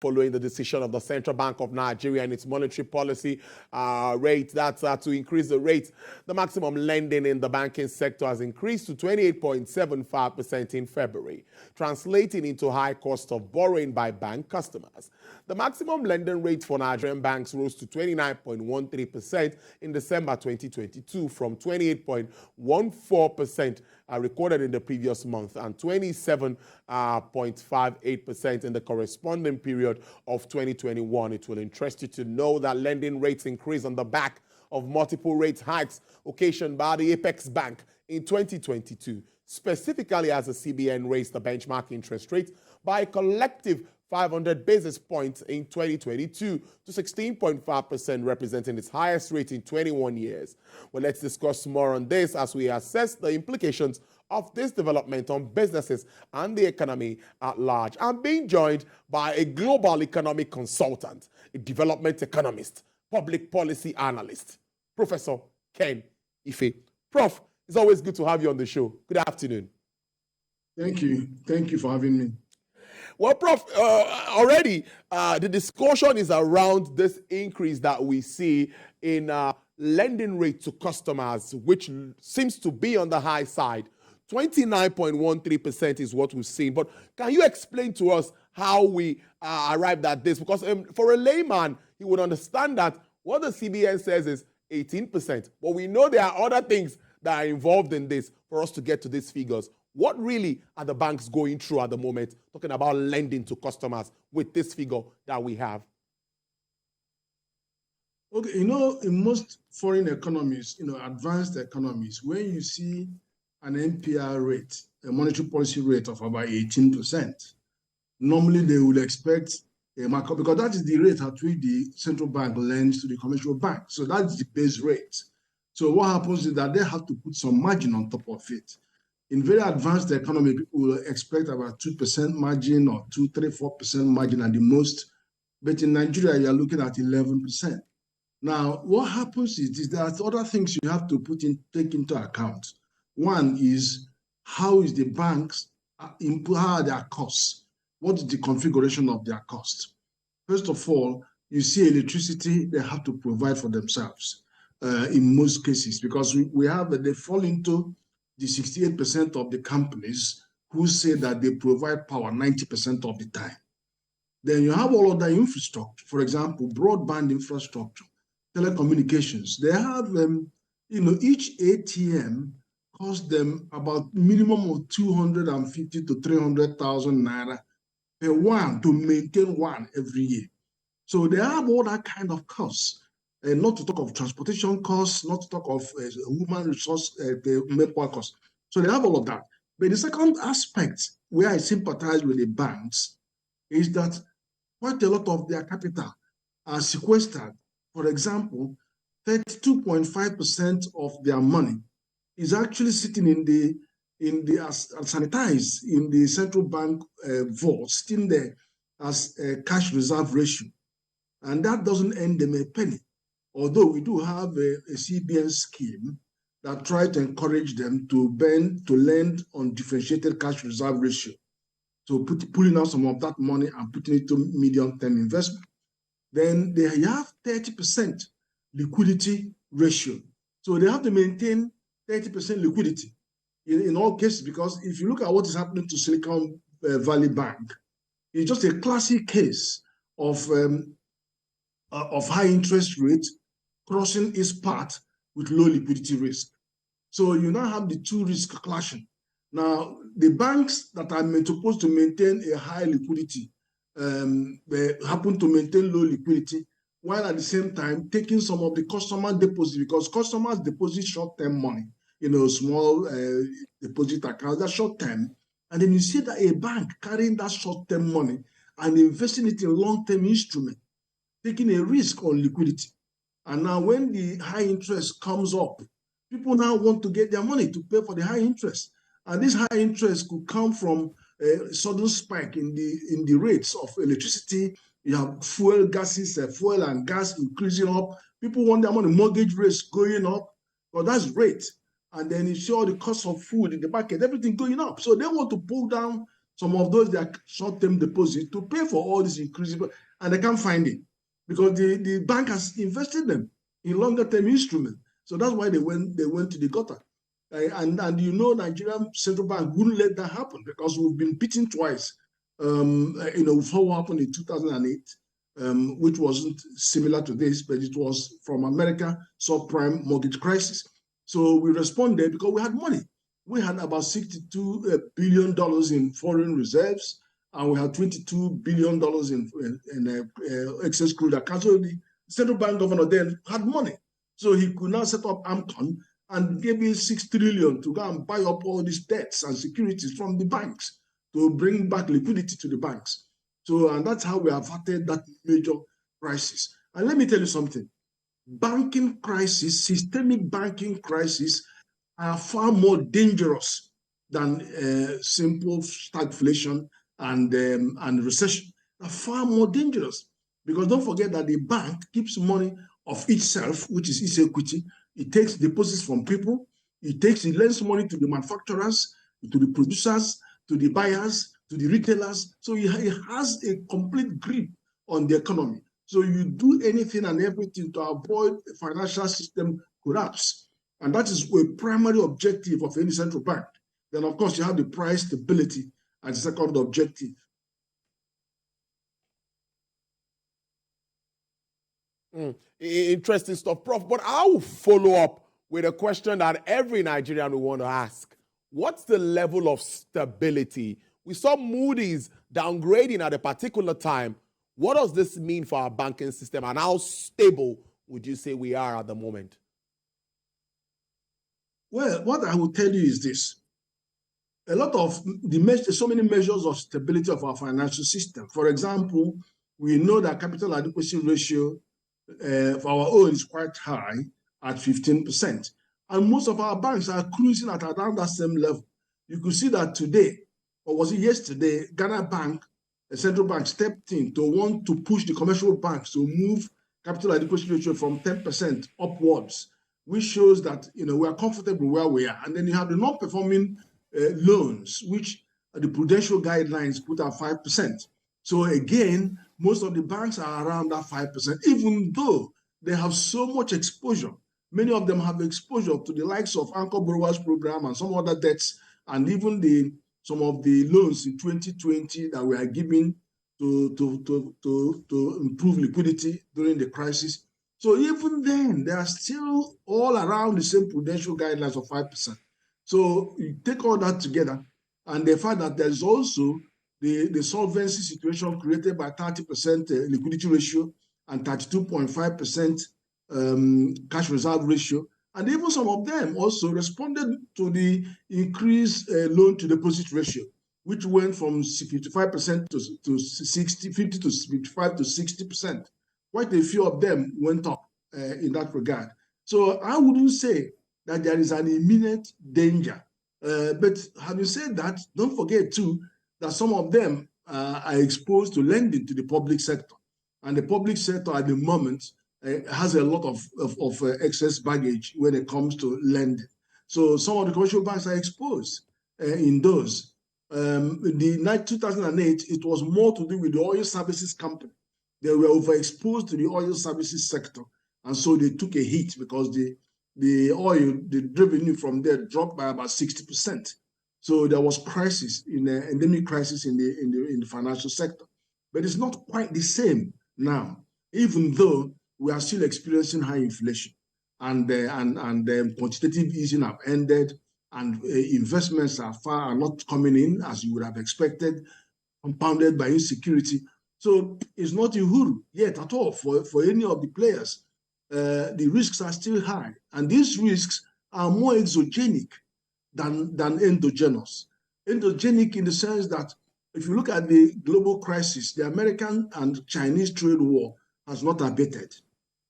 following the decision of the Central Bank of Nigeria and its monetary policy rate. That's to increase the rate. The maximum lending in the banking sector has increased to 28.75% in February, translating into high cost of borrowing by bank customers. The maximum lending rate for Nigerian banks rose to 29.13% in December 2022 from 28.14% recorded in the previous month and 27.58% in the corresponding period of 2021. It will interest you to know that lending rates increased on the back of multiple rate hikes occasioned by the Apex Bank in 2022, specifically as the CBN raised the benchmark interest rate by a collective 500 basis points in 2022 to 16.5%, representing its highest rate in 21 years. Well, let's discuss more on this as we assess the implications of this development on businesses and the economy at large. I'm being joined by a global economic consultant, a development economist, public policy analyst, Professor Ken Ife. Prof, it's always good to have you on the show. Good afternoon. Thank you. Thank you for having me. Well, Prof, already the discussion is around this increase that we see in lending rate to customers, which seems to be on the high side. 29.13% is what we've seen. But can you explain to us how we arrived at this? Because for a layman, he would understand that what the CBN says is 18%. But we know there are other things that are involved in this for us to get to these figures. What really are the banks going through at the moment, talking about lending to customers with this figure that we have? Okay, in most foreign economies, advanced economies, when you see an MPR rate, a monetary policy rate of about 18%, normally they would expect a markup because that is the rate at which the central bank lends to the commercial bank. So that's the base rate. So what happens is that they have to put some margin on top of it. In very advanced economy, people will expect about 2% margin or 2, 3, 4% margin at the most. But in Nigeria, you're looking at 11%. Now, what happens is there are other things you have to take into account. One is how is the banks, how are their costs? What is the configuration of their costs? First of all, you see electricity, they have to provide for themselves in most cases because they fall into the 68% of the companies who say that they provide power 90% of the time. Then you have all of the infrastructure, for example, broadband infrastructure, telecommunications. They have, each ATM costs them about minimum of 250 to 300,000 naira per one to maintain one every year. So they have all that kind of costs. Not to talk of transportation costs, not to talk of human resource manpower costs. So they have all of that. But the second aspect where I sympathize with the banks is that quite a lot of their capital are sequestered. For example, 32.5% of their money is actually sitting sanitized in the central bank vault, sitting there as a cash reserve ratio. And that doesn't earn them a penny. Although we do have a CBN scheme that tries to encourage them to lend on differentiated cash reserve ratio. So pulling out some of that money and putting it to medium-term investment. Then they have 30% liquidity ratio. So they have to maintain 30% liquidity in all cases, because if you look at what is happening to Silicon Valley Bank, it's just a classic case of high interest rate crossing its path with low liquidity risk. So you now have the two risks clashing. Now, the banks that are supposed to maintain a high liquidity they happen to maintain low liquidity, while at the same time taking some of the customer deposits, because customers deposit short-term money, small deposit accounts, that's short-term. And then you see that a bank carrying that short-term money and investing it in long-term instrument, taking a risk on liquidity. And now when the high interest comes up, people now want to get their money to pay for the high interest. And this high interest could come from a sudden spike in the rates of electricity. You have fuel and gas increasing up. People want their money, mortgage rates going up. Well, that's great. And then you see all the cost of food in the market, everything going up. So they want to pull down some of those, they are short-term deposits to pay for all these increases, and they can't find it because the bank has invested them in longer-term instruments. So that's why they went to the gutter. And Nigerian Central Bank wouldn't let that happen because we've been beaten twice. Before what happened in 2008, which wasn't similar to this, but it was from America subprime mortgage crisis. So we responded because we had money. We had about $62 billion in foreign reserves, and we had $22 billion in excess crude accounts. So the central bank governor then had money. So he could now set up AMCON and gave me $6 trillion to go and buy up all these debts and securities from the banks to bring back liquidity to the banks. So, and that's how we averted that major crisis. And let me tell you something. Banking crisis, systemic banking crisis, are far more dangerous than simple stagflation and recession. They're far more dangerous because don't forget that the bank keeps money of itself, which is its equity. It takes deposits from people. It lends money to the manufacturers, to the producers, to the buyers, to the retailers. So it has a complete grip on the economy. So you do anything and everything to avoid the financial system collapse. And that is a primary objective of any central bank. Then, of course, you have the price stability as the second objective. Interesting stuff, Prof. But I will follow up with a question that every Nigerian will want to ask. What's the level of stability? We saw Moody's downgrading at a particular time. What does this mean for our banking system, and how stable would you say we are at the moment? Well, what I will tell you is this. A lot of so many measures of stability of our financial system. For example, we know that capital adequacy ratio for our own is quite high at 15%. And most of our banks are cruising at around that same level. You could see that today, or was it yesterday, Ghana Bank, the central bank, stepped in to want to push the commercial banks to move capital adequacy ratio from 10% upwards, which shows that we are comfortable where we are. And then you have the non-performing loans, which the prudential guidelines put at 5%. So again, most of the banks are around that 5%, even though they have so much exposure. Many of them have exposure to the likes of Anchor Borrowers Program and some other debts, and even some of the loans in 2020 that we are giving to improve liquidity during the crisis. So even then, they are still all around the same prudential guidelines of 5%. So you take all that together, and the fact that there's also the solvency situation created by 30% liquidity ratio and 32.5% cash reserve ratio. And even some of them also responded to the increased loan to deposit ratio, which went from 55% to 60, 50 to 55 to 60%. Quite a few of them went up in that regard. So I wouldn't say that there is an imminent danger. But having said that, don't forget too that some of them are exposed to lending to the public sector. And the public sector at the moment has a lot of excess baggage when it comes to lending. So some of the commercial banks are exposed in those. In the 2008, it was more to do with the oil services company. They were overexposed to the oil services sector. And so they took a hit because the revenue from there dropped by about 60%. So there was crisis, endemic crisis in the financial sector. But it's not quite the same now, even though we are still experiencing high inflation and quantitative easing have ended, and investments are not coming in as you would have expected, compounded by insecurity. So it's not uhuru yet at all for any of the players. The risks are still high, and these risks are more exogenic than endogenous. Endogenic in the sense that if you look at the global crisis, the American and Chinese trade war has not abated.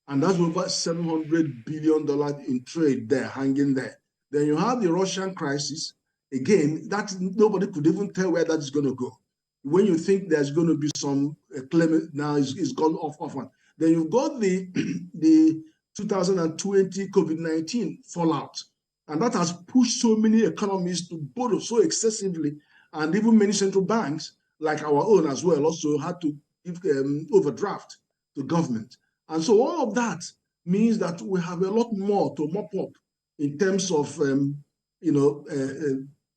And that's over $700 billion in trade there, hanging there. Then you have the Russian crisis. Again, that nobody could even tell where that is going to go. When you think there's going to be some claim, now it's gone off often. Then you've got the 2020 COVID-19 fallout. And that has pushed so many economies to borrow so excessively And even many central banks, like our own as well, also had to give overdraft to government. And so all of that means that we have a lot more to mop up in terms of both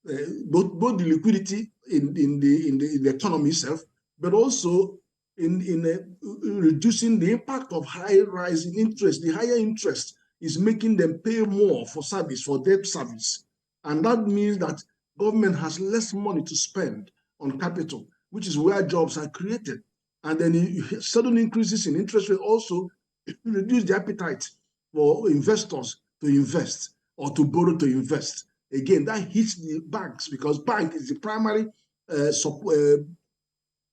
the liquidity in the economy itself, but also in reducing the impact of high rise in interest. The higher interest is making them pay more for service, for debt service. And that means that government has less money to spend on capital, which is where jobs are created. And then sudden increases in interest rate also reduce the appetite for investors to invest or to borrow to invest. Again, that hits the banks because bank is the primary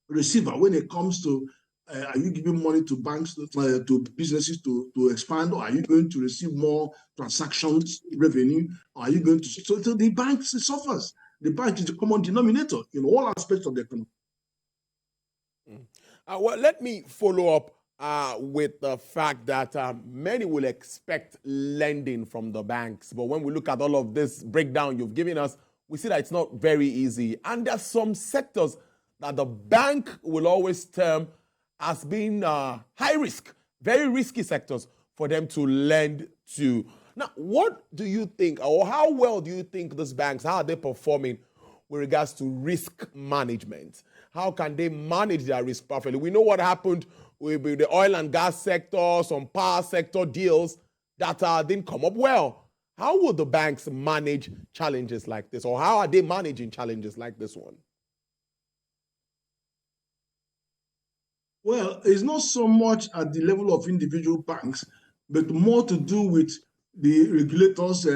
receiver when it comes to are you giving money to banks, to businesses to expand, or are you going to receive more transactions revenue? Or are you going to, so the bank suffers. The bank is the common denominator in all aspects of the economy. Well, let me follow up with the fact that many will expect lending from the banks. But when we look at all of this breakdown you've given us, we see that it's not very easy. And there's some sectors that the bank will always term as being high risk, very risky sectors for them to lend to. Now, what do you think, or how well do you think these banks, how are they performing with regards to risk management? How can they manage their risk properly? We know what happened with the oil and gas sector, some power sector deals that didn't come up well. How will the banks manage challenges like this, or how are they managing challenges like this one? Well, it's not so much at the level of individual banks, but more to do with the regulators'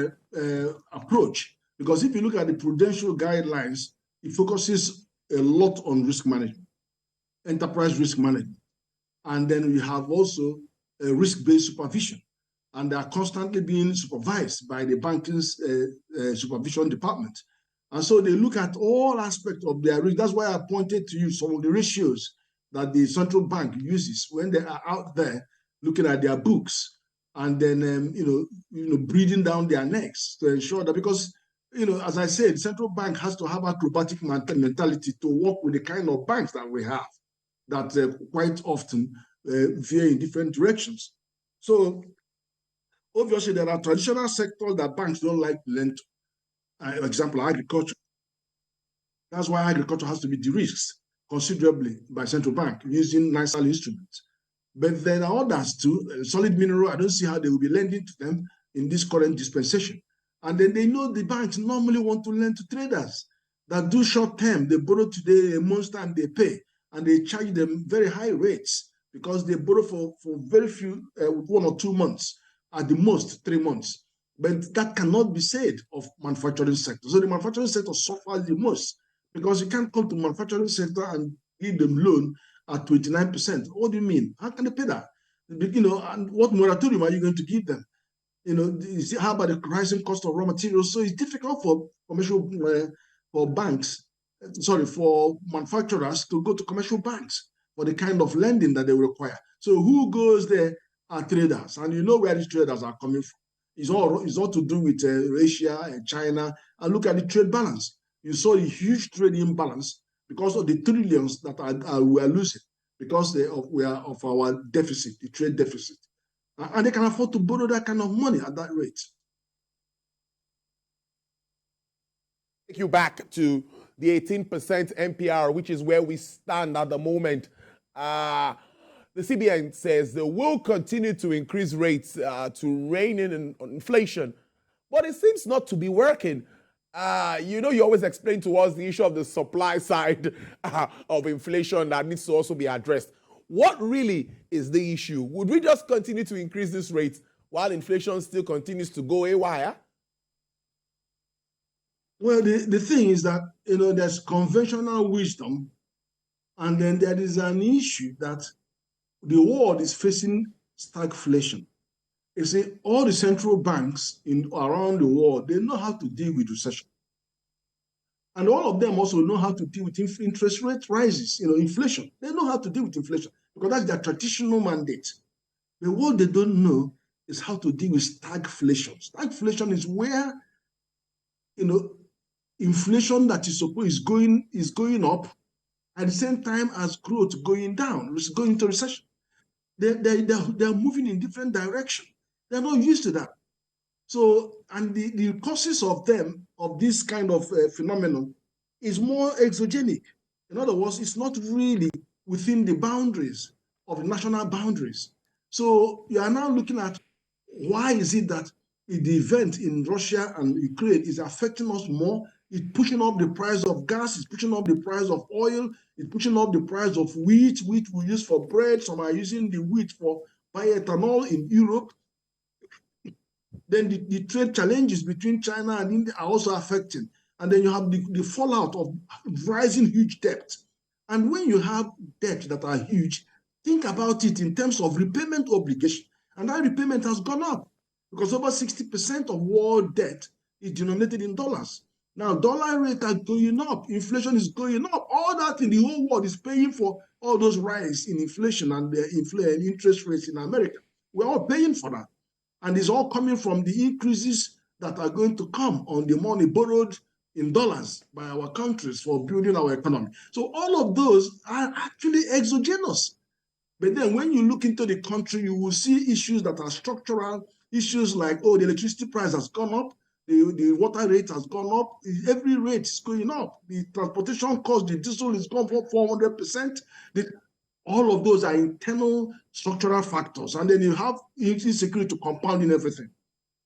approach. Because if you look at the prudential guidelines, it focuses a lot on risk management, enterprise risk management. And then we have also a risk-based supervision. And they are constantly being supervised by the banking supervision department. And so they look at all aspects of their risk. That's why I pointed to you some of the ratios that the central bank uses when they are out there looking at their books and then breathing down their necks to ensure that, because as I said, central bank has to have acrobatic mentality to work with the kind of banks that we have that quite often veer in different directions. So obviously there are traditional sectors that banks don't like to lend to. For example, agriculture. That's why agriculture has to be de-risked considerably by central bank using nicer instruments. But there are others too, solid mineral, I don't see how they will be lending to them in this current dispensation. And then they know the banks normally want to lend to traders that do short term. They borrow today, a month's time they pay, and they charge them very high rates because they borrow for very few, 1 or 2 months, at the most 3 months. But that cannot be said of manufacturing sector. So the manufacturing sector suffers the most, because you can't come to manufacturing sector and give them loan at 29%. What do you mean? How can they pay that? And what moratorium are you going to give them? How about the rising cost of raw materials? So it's difficult for commercial, for manufacturers to go to commercial banks for the kind of lending that they require. So who goes there are traders, and you know where these traders are coming from. It's all to do with Russia and China. And look at the trade balance. You saw a huge trade imbalance because of the trillions that we are losing because of our deficit, the trade deficit. And they can afford to borrow that kind of money at that rate. Take you back to the 18% MPR, which is where we stand at the moment. The CBN says they will continue to increase rates to rein in inflation, but it seems not to be working. You always explain to us the issue of the supply side of inflation that needs to also be addressed. What really is the issue? Would we just continue to increase this rate while inflation still continues to go haywire? Well, the thing is that, there's conventional wisdom, and then there is an issue that the world is facing stagflation. You see, all the central banks around the world, they know how to deal with recession. And all of them also know how to deal with interest rate rises, inflation. They know how to deal with inflation because that's their traditional mandate. But what they don't know is how to deal with stagflation. Stagflation is where, inflation that is going up at the same time as growth going down, going into recession. They're moving in different direction. They're not used to that. So, and the causes of this kind of phenomenon is more exogenic. In other words, it's not really within the boundaries of the national boundaries. So you are now looking at why is it that the event in Russia and Ukraine is affecting us more. It's pushing up the price of gas, it's pushing up the price of oil, it's pushing up the price of wheat we use for bread. Some are using the wheat for bioethanol in Europe. Then the trade challenges between China and India are also affecting. And then you have the fallout of rising huge debt. And when you have debt that are huge, think about it in terms of repayment obligation. And that repayment has gone up because over 60% of world debt is denominated in dollars. Now, dollar rates are going up, inflation is going up. All that in the whole world is paying for all those rise in inflation and the interest rates in America. We're all paying for that. And it's all coming from the increases that are going to come on the money borrowed in dollars by our countries for building our economy. So all of those are actually exogenous. But then when you look into the country, you will see issues that are structural, issues like, oh, the electricity price has gone up, the water rate has gone up, every rate is going up. The transportation cost, the diesel is gone up 400%. All of those are internal structural factors. And then you have insecurity to compound in everything.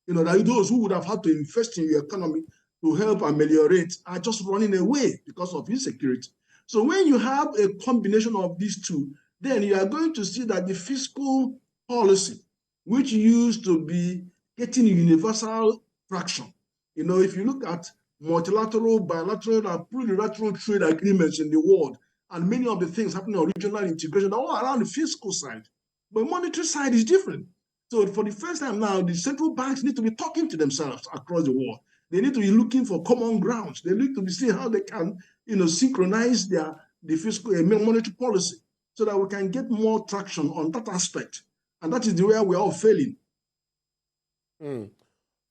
You know, that those who would have had to invest in your economy to help ameliorate are just running away because of insecurity. So when you have a combination of these two, then you are going to see that the fiscal policy, which used to be getting universal traction, you know, if you look at multilateral, bilateral, and plurilateral trade agreements in the world, and many of the things happening on regional integration are all around the fiscal side. But monetary side is different. So for the first time now, the central banks need to be talking to themselves across the world. They need to be looking for common grounds. They need to be seeing how they can, you know, synchronize the fiscal monetary policy so that we can get more traction on that aspect. And that is the way we're all failing.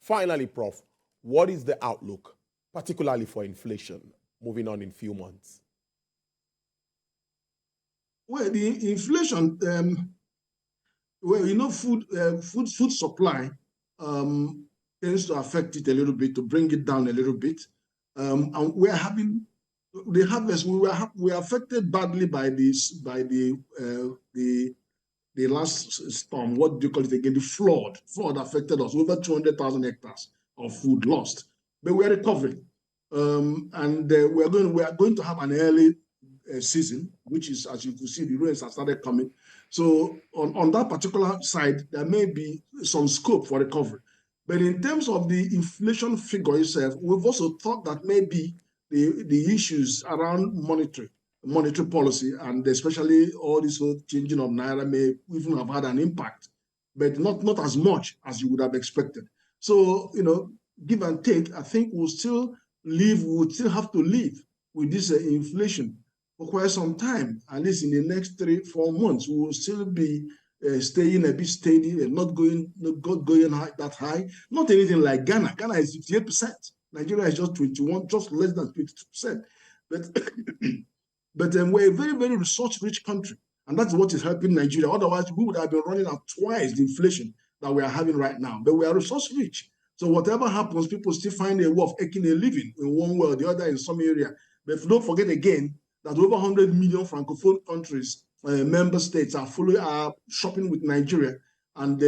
Finally, Prof, what is the outlook, particularly for inflation, moving on in a few months? Well, the inflation, well, you know, food supply tends to affect it a little bit, to bring it down a little bit. And we're having the harvest. We are affected badly by this, by the last storm. What do you call it again? The flood. Flood affected us. Over 200,000 hectares of food lost. But we are recovering, and we are going to have an early season, which is, as you can see, the rains have started coming. So on that particular side, there may be some scope for recovery. But in terms of the inflation figure itself, we've also thought that maybe the issues around monetary policy, and especially all this whole changing of Naira, may even have had an impact, but not as much as you would have expected. So, you know, give and take, I think we'll still have to live with this inflation for quite some time. At least in the next 3-4 months, we will still be staying a bit steady and not going high, that high. Not anything like Ghana. Ghana is 58%. Nigeria is just 21%, just less than 22%. But we're a very, very resource-rich country, and that's what is helping Nigeria. Otherwise, we would have been running at twice the inflation that we are having right now. But we are resource-rich. So whatever happens, people still find a way of making a living in one way or the other in some area. But don't forget again that over 100 million francophone countries, member states are shopping with Nigeria, and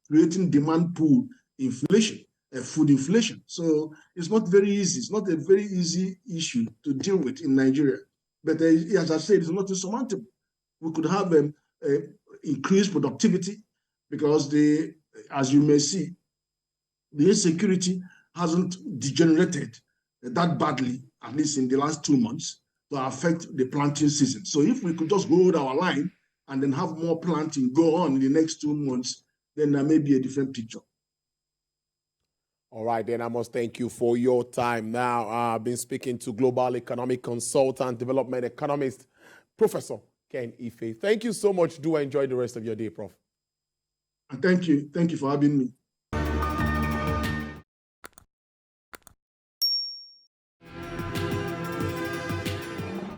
creating demand pool inflation, food inflation. So it's not very easy. It's not a very easy issue to deal with in Nigeria. But as I said, it's not insurmountable. We could have increased productivity because as you may see, the insecurity hasn't degenerated that badly, at least in the last 2 months, to affect the planting season. So if we could just hold our line and then have more planting go on in the next 2 months, then there may be a different picture. All right, then I must thank you for your time. Now, I've been speaking to global economic consultant, development economist, Professor Ken Ife. Thank you so much. Do enjoy the rest of your day, Prof. And thank you. Thank you for having me.